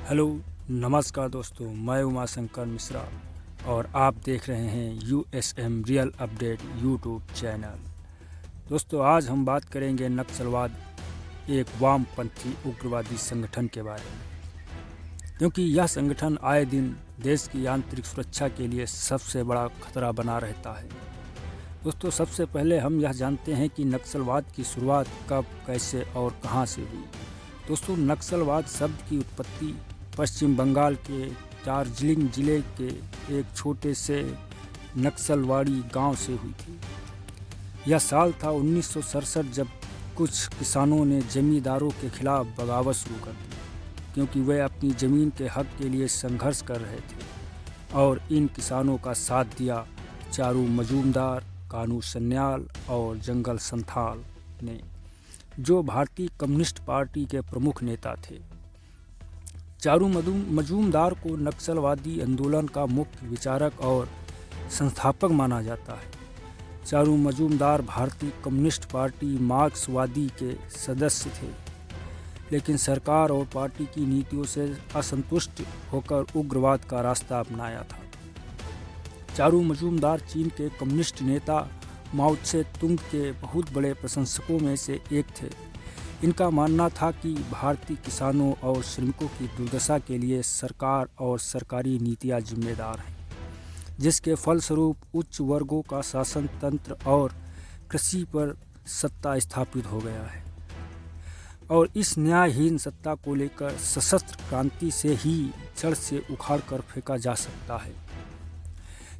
Hello, नमस्कार दोस्तों। मैं उमाशंकर मिश्रा और आप देख रहे हैं USM real update YouTube channel. दोस्तों, आज हम बात करेंगे नक्सलवाद, एक वामपंथी उग्रवादी संगठन के बारे में, क्योंकि यह संगठन आए दिन देश की आंतरिक सुरक्षा के लिए सबसे बड़ा खतरा बना रहता है। दोस्तों, सबसे पहले हम यह जानते हैं कि नक्सलवाद की शुरुआत कब, कैसे और कहां से हुई। दोस्तों, नक्सलवाद शब्द की उत्पत्ति पश्चिम बंगाल के दार्जिलिंग जिले के एक छोटे से नक्सलवाड़ी गांव से हुई थी। यह साल था 1967, जब कुछ किसानों ने जमींदारों के खिलाफ बगावत शुरू कर दी, क्योंकि वे अपनी ज़मीन के हक के लिए संघर्ष कर रहे थे। और इन किसानों का साथ दिया चारू मजूमदार, कानू सन्याल और जंगल संथाल ने, जो भारतीय कम्युनिस्ट पार्टी के प्रमुख नेता थे। चारू मजूमदार को नक्सलवादी आंदोलन का मुख्य विचारक और संस्थापक माना जाता है। चारू मजूमदार भारतीय कम्युनिस्ट पार्टी मार्क्सवादी के सदस्य थे, लेकिन सरकार और पार्टी की नीतियों से असंतुष्ट होकर उग्रवाद का रास्ता अपनाया था। चारू मजूमदार चीन के कम्युनिस्ट नेता माओ त्से तुंग के बहुत बड़े प्रशंसकों में से एक थे। इनका मानना था कि भारतीय किसानों और श्रमिकों की दुर्दशा के लिए सरकार और सरकारी नीतियां जिम्मेदार हैं, जिसके फलस्वरूप उच्च वर्गों का शासन तंत्र और कृषि पर सत्ता स्थापित हो गया है। और इस न्यायहीन सत्ता को लेकर सशस्त्र क्रांति से ही जड़ से उखाड़ कर फेंका जा सकता है।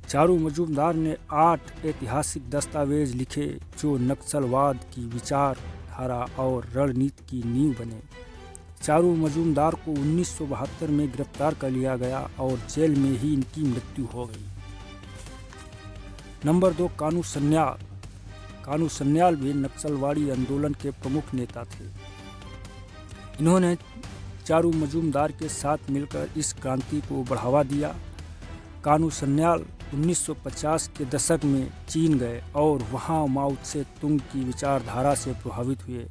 चारू मजूमदार ने 8 ऐतिहासिक दस्तावेज लिखे, जो नक्सलवाद की विचारधारा और रणनीति की नींव बने। चारू मजूमदार को 1972 में गिरफ्तार कर लिया गया और जेल में ही इनकी मृत्यु हो गई। नंबर 2, कानू सन्याल। कानू सन्याल भी नक्सलवाड़ी आंदोलन के प्रमुख नेता थे। इन्होंने चारू मजूमदार के साथ मिलकर इस क्रांति को बढ़ावा दिया। कानू सन्याल 1950 के दशक में चीन गए और वहां माओ त्से तुंग की विचारधारा से प्रभावित हुए।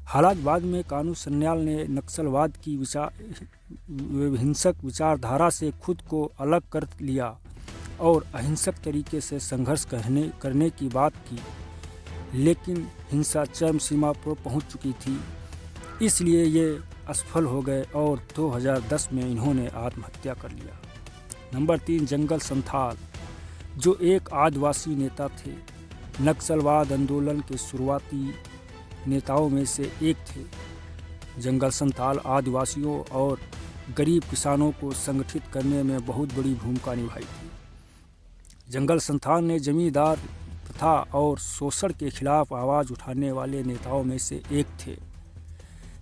हालांकि बाद में कानू सन्याल ने नक्सलवाद की हिंसक विचारधारा से खुद को अलग कर लिया और अहिंसक तरीके से संघर्ष करने की बात की, लेकिन हिंसा चरम सीमा पर पहुंच चुकी थी, इसलिए ये असफल हो गए और 2010 में इन्होंने आत्महत्या कर लिया। नंबर 3, जंगल संथाल, जो एक आदिवासी नेता थे। नक्सलवाद आंदोलन के शुरुआती नेताओं में से एक थे। जंगल संथाल आदिवासियों और गरीब किसानों को संगठित करने में बहुत बड़ी भूमिका निभाई थी। जंगल संथाल ने जमींदार प्रथा और शोषण के खिलाफ आवाज़ उठाने वाले नेताओं में से एक थे।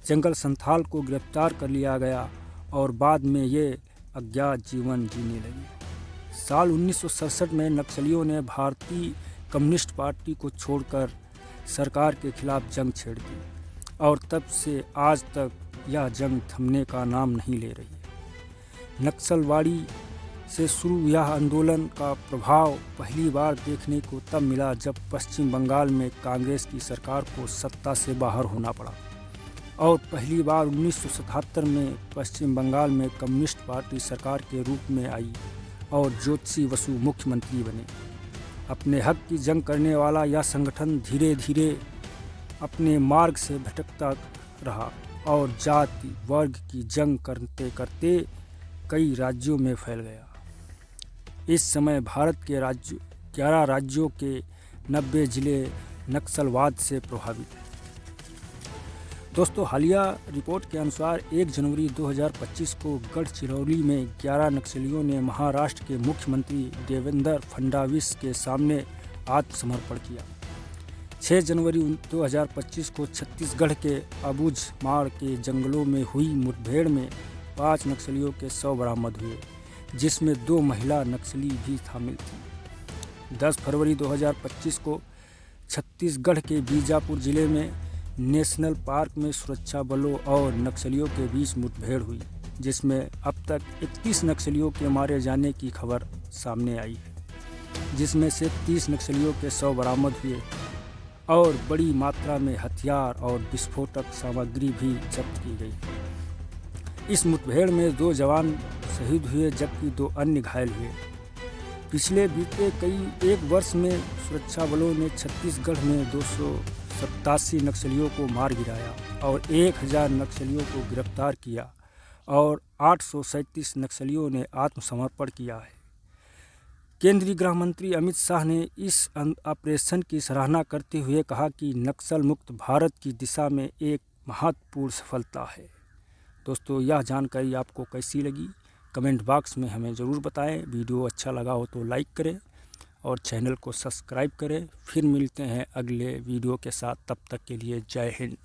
जंगल संथाल को गिरफ्तार कर लिया गया और बाद में ये अज्ञात जीवन जीने लगे। साल 1967 में नक्सलियों ने भारतीय कम्युनिस्ट पार्टी को छोड़कर सरकार के खिलाफ जंग छेड़ दी और तब से आज तक यह जंग थमने का नाम नहीं ले रही। नक्सलवाड़ी से शुरू यह आंदोलन का प्रभाव पहली बार देखने को तब मिला जब पश्चिम बंगाल में कांग्रेस की सरकार को सत्ता से बाहर होना पड़ा और पहली बार 1977 में पश्चिम बंगाल में कम्युनिस्ट पार्टी सरकार के रूप में आई और ज्योतिषी बसु मुख्यमंत्री बने। अपने हक की जंग करने वाला यह संगठन धीरे धीरे अपने मार्ग से भटकता रहा और जाति वर्ग की जंग करते करते कई राज्यों में फैल गया। इस समय भारत के 11 राज्यों के 90 जिले नक्सलवाद से प्रभावित हैं। दोस्तों, हालिया रिपोर्ट के अनुसार 1 जनवरी 2025 को गढ़चिरौली में 11 नक्सलियों ने महाराष्ट्र के मुख्यमंत्री देवेंद्र फडणवीस के सामने आत्मसमर्पण किया। 6 जनवरी 2025 को छत्तीसगढ़ के अबूझमाड़ के जंगलों में हुई मुठभेड़ में 5 नक्सलियों के शव बरामद हुए, जिसमें 2 महिला नक्सली भी शामिल थीं। 10 फरवरी 2025 को छत्तीसगढ़ के बीजापुर जिले में नेशनल पार्क में सुरक्षा बलों और नक्सलियों के बीच मुठभेड़ हुई, जिसमें अब तक 31 नक्सलियों के मारे जाने की खबर सामने आई है, जिसमें से 30 नक्सलियों के शव बरामद हुए और बड़ी मात्रा में हथियार और विस्फोटक सामग्री भी जब्त की गई। इस मुठभेड़ में 2 जवान शहीद हुए जबकि 2 अन्य घायल हुए। पिछले बीते कई एक वर्ष में सुरक्षा बलों ने छत्तीसगढ़ में 287 नक्सलियों को मार गिराया और 1000 नक्सलियों को गिरफ्तार किया और 837 नक्सलियों ने आत्मसमर्पण किया है। केंद्रीय गृह मंत्री अमित शाह ने इस ऑपरेशन की सराहना करते हुए कहा कि नक्सल मुक्त भारत की दिशा में एक महत्वपूर्ण सफलता है। दोस्तों, यह जानकारी आपको कैसी लगी कमेंट बॉक्स में हमें ज़रूर बताएं। वीडियो अच्छा लगा हो तो लाइक करें और चैनल को सब्सक्राइब करें। फिर मिलते हैं अगले वीडियो के साथ, तब तक के लिए जय हिंद।